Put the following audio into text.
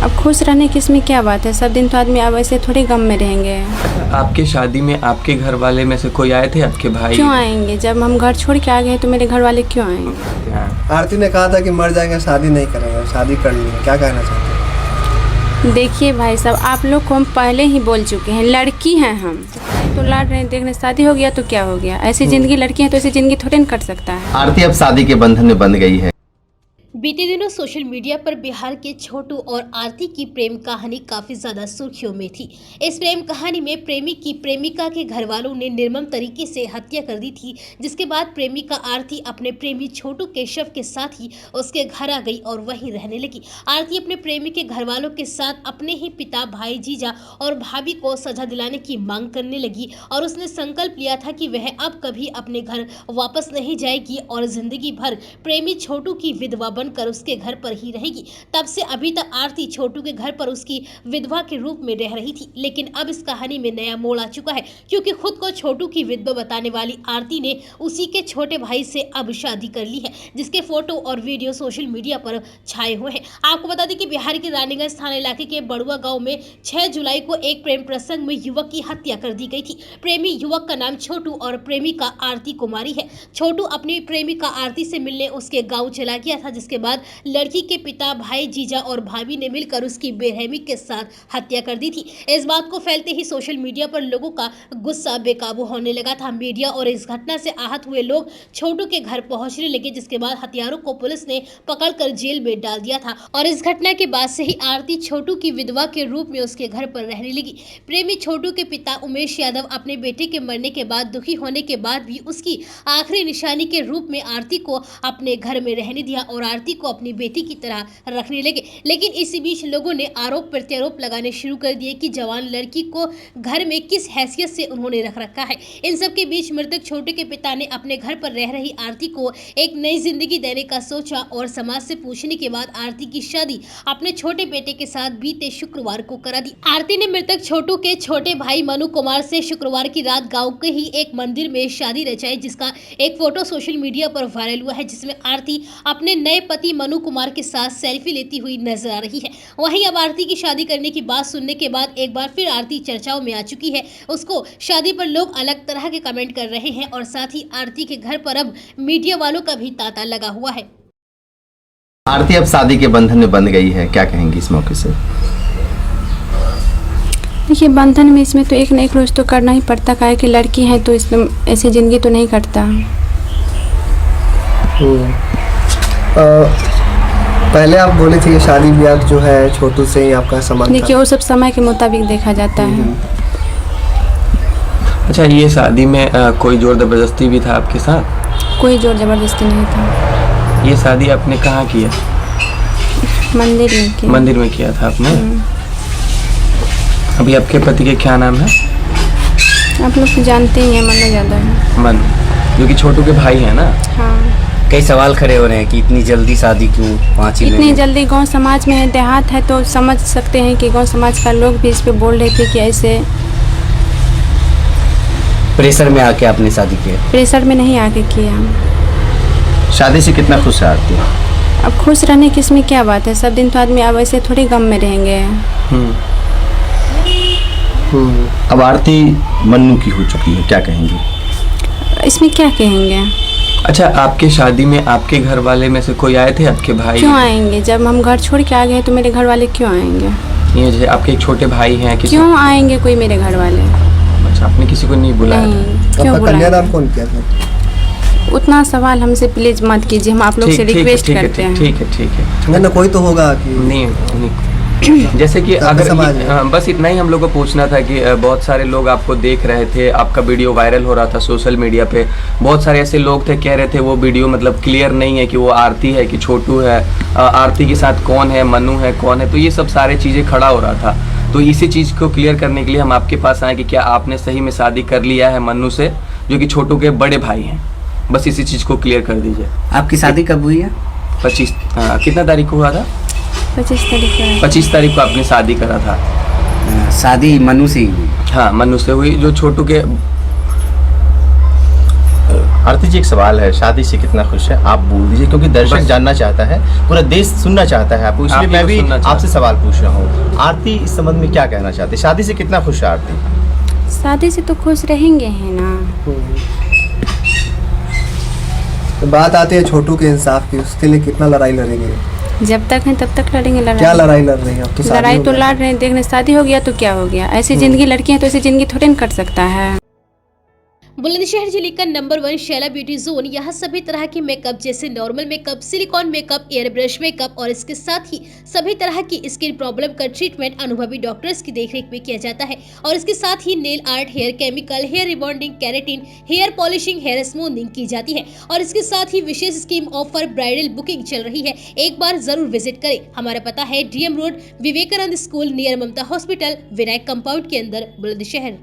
अब खुश रहने की इसमें क्या बात है। सब दिन तो आदमी अब ऐसे थोड़ी गम में रहेंगे। आपके शादी में आपके घर वाले में से कोई आए थे? आपके भाई? क्यों आएंगे? जब हम घर छोड़ के आ गए तो मेरे घर वाले क्यों आएंगे? आरती ने कहा था कि मर जाएंगे, शादी नहीं करेंगे, शादी करनी है। क्या कहना चाहते हैं? देखिए भाई साहब, आप लोग को हम पहले ही बोल चुके हैं, लड़की हैं हम तो लड़ रहे हैं। देखने शादी हो गया तो क्या हो गया। ऐसी जिंदगी, लड़की है तो ऐसी जिंदगी थोड़ी न कट सकता है। आरती अब शादी के बंधन में बंध गई है। बीते दिनों सोशल मीडिया पर बिहार के छोटू और आरती की प्रेम कहानी काफी ज्यादा सुर्खियों में थी। इस प्रेम कहानी में प्रेमी की प्रेमिका के घर वालों ने निर्मम तरीके से हत्या कर दी थी, जिसके बाद प्रेमिका आरती अपने प्रेमी छोटू के शव के साथ ही उसके घर आ गई और वहीं रहने लगी। आरती अपने प्रेमी के घर वालों के साथ अपने ही पिता, भाई, जीजा और भाभी को सजा दिलाने की मांग करने लगी और उसने संकल्प लिया था कि वह अब कभी अपने घर वापस नहीं जाएगी और जिंदगी भर प्रेमी छोटू की विधवा कर उसके घर पर ही रहेगी। तब से अभी तक आरती छोटू के घर पर उसकी विधवा के रूप में रह रही थी, लेकिन अब इस कहानी में नया मोड़ आ चुका है, क्योंकि खुद को छोटू की विधवा बताने वाली आरती ने उसी के छोटे भाई से अब शादी कर ली है, जिसके फोटो और वीडियो सोशल मीडिया पर छाए हुए हैं। आपको बता दें कि बिहार के रानीगंज थाना इलाके के बड़ुआ गाँव में 6 जुलाई को एक प्रेम प्रसंग में युवक की हत्या कर दी गई थी। प्रेमी युवक का नाम छोटू और प्रेमिका आरती कुमारी है। छोटू अपनी प्रेमिका आरती से मिलने उसके गाँव चला गया था, जिसके बाद लड़की के पिता, भाई, जीजा और भाभी ने मिलकर उसकी बेरहमी के साथ हत्या कर दी थी। इस बात को फैलते ही सोशल मीडिया पर लोगों का गुस्सा बेकाबू होने लगा था। मीडिया और इस घटना से आहत हुए लोग छोटू के घर पहुंचने लगे, जिसके बाद हत्यारों को पुलिस ने पकड़कर जेल में डाल दिया था और इस घटना के बाद से ही आरती छोटू की विधवा के रूप में उसके घर पर रहने लगी। प्रेमी छोटू के पिता उमेश यादव अपने बेटे के मरने के बाद दुखी होने के बाद भी उसकी आखिरी निशानी के रूप में आरती को अपने घर में रहने दिया और आरती को अपनी बेटी की तरह रखने लगे। लेकिन इसी बीच लोगों ने आरोप प्रत्यारोप लगाने शुरू कर दिए कि जवान लड़की को घर में किस हैसियत से उन्होंने रख रखा है। इन सब के बीच मृतक छोटे के पिता ने अपने घर पर रह रही आरती को एक नई जिंदगी देने का सोचा और समाज से पूछने के बाद आरती की शादी अपने छोटे बेटे के साथ बीते शुक्रवार को करा दी। आरती ने मृतक छोटू के छोटे भाई मनु कुमार से शुक्रवार की रात गाँव के ही एक मंदिर में शादी रचाई, जिसका एक फोटो सोशल मीडिया पर वायरल हुआ है, जिसमें आरती अपने नए पति मनु कुमार के साथ सेल्फी लेती हुई नजर आ रही है। वहीं अब आरती की शादी करने की बात सुनने के बाद एक बार फिर आरती चर्चाओं में आ चुकी है। उसको शादी पर लोग अलग तरह के कमेंट कर रहे हैं और साथ ही आरती के घर पर अब मीडिया वालों का भी तांता लगा हुआ है। आरती अब शादी के बंधन में बंध गई है, क्या कहेंगी इस मौके से? देखिए, बंधन में इसमें तो एक न एक रोज तो करना ही पड़ता है कि लड़की है तो इसमें ऐसी जिंदगी तो नहीं कटता। पहले आप बोले थे कि शादी ब्याह जो है छोटू से ही आपका संबंध था। देखिए, वो सब समय के मुताबिक देखा जाता है। अच्छा, ये शादी में कोई जोर जबरदस्ती भी था आपके साथ? कोई जोर जबरदस्ती नहीं था। ये शादी आपने कहाँ किया? मंदिर में किया। मंदिर में किया था आपने? अभी आपके पति के क्या नाम है? आप लोग तो जानते ही हैं, मनु यादव है। मनु, जो कि छोटू के भाई है ना? हाँ। कई सवाल खड़े हो रहे हैं कि इतनी जल्दी शादी क्यों? 5 ही इतनी जल्दी गांव समाज में है, देहात है तो समझ सकते हैं कि गांव समाज का लोग भी इस पे बोल रहे थे कि ऐसे प्रेशर में आके आपने शादी किया? प्रेशर में नहीं आके किया। शादी से कितना खुश है आरती? अब खुश रहने की इसमें क्या बात है। सब दिन तो आदमी अब ऐसे थोड़ी गम में रहेंगे। अब आरती मन्नू की हो चुकी है, क्या कहेंगी? इसमें क्या कहेंगे। अच्छा, आपके शादी में आपके घर वाले में से कोई आए थे? आपके भाई? क्यों आएंगे? जब हम घर छोड़ के आ गए तो मेरे घर वाले क्यों आएंगे। ये जैसे आपके एक छोटे भाई हैं, क्यों आएंगे कोई मेरे घर वाले? अच्छा, आपने किसी को नहीं बुलाया? क्यों कन्यादान कौन किया था? उतना सवाल हमसे प्लीज मत कीजिए, हम आप लोग से रिक्वेस्ट करते हैं। ठीक है। ना कोई तो होगा कि नहीं जैसे कि अगर बस इतना ही हम लोग को पूछना था कि बहुत सारे लोग आपको देख रहे थे, आपका वीडियो वायरल हो रहा था सोशल मीडिया पे। बहुत सारे ऐसे लोग थे, कह रहे थे वो वीडियो मतलब क्लियर नहीं है कि वो आरती है कि छोटू है, आरती के साथ कौन है, मनु है, कौन है। तो ये सब सारे चीज़ें खड़ा हो रहा था, तो इसी चीज़ को क्लियर करने के लिए हम आपके पास आए कि क्या आपने सही में शादी कर लिया है मनु से, जो कि छोटू के बड़े भाई हैं। बस इसी चीज़ को क्लियर कर दीजिए। आपकी शादी कब हुई है? 25 कितना तारीख को हुआ था? 25 तारीख को आपने शादी करा था। शादी मनु से ही हुई? हाँ, मनु से हुई। जो छोटू के आरती जी, एक सवाल है, शादी से कितना खुश है आप बोल दीजिए, क्योंकि दर्शक जानना चाहता है, पूरा देश सुनना चाहता है आपको, इसलिए आप ही मैं को भी सुनना चाहता आपसे सवाल पूछ रहा हूँ। आरती इस संबंध में क्या कहना चाहती है, शादी से कितना खुश है आरती? शादी से तो खुश रहेंगे हैं ना। तो बात आती है छोटू के इंसाफ की, उसके लिए कितना लड़ाई लड़ेंगे? जब तक है तब तक लड़ेंगे। क्या लड़ाई लड़ रही है? अब तो शादी लड़ाई हो तो गया। लड़ रहे हैं, देखने शादी हो गया तो क्या हो गया। ऐसी जिंदगी लड़की है तो ऐसी जिंदगी थोड़ी ना कट सकता है। बुलंदशहर जिले का नंबर 1 शैला ब्यूटी जोन यहाँ सभी तरह के मेकअप जैसे normal makeup, silicone makeup, air brush makeup और इसके साथ ही सभी तरह की स्किन प्रॉब्लम का ट्रीटमेंट अनुभवी डॉक्टर्स की देखरेख में किया जाता है। और इसके साथ ही nail art, hair chemical, hair rebonding, keratin, hair polishing, hair smoothening की जाती है। और इसके साथ ही विशेष स्कीम ऑफर ब्राइडल बुकिंग चल रही है। एक बार जरूर विजिट करें। हमारा पता है DM road, Vivekanand school near Mamta hospital, Vinayak compound के अंदर, बुलंदशहर।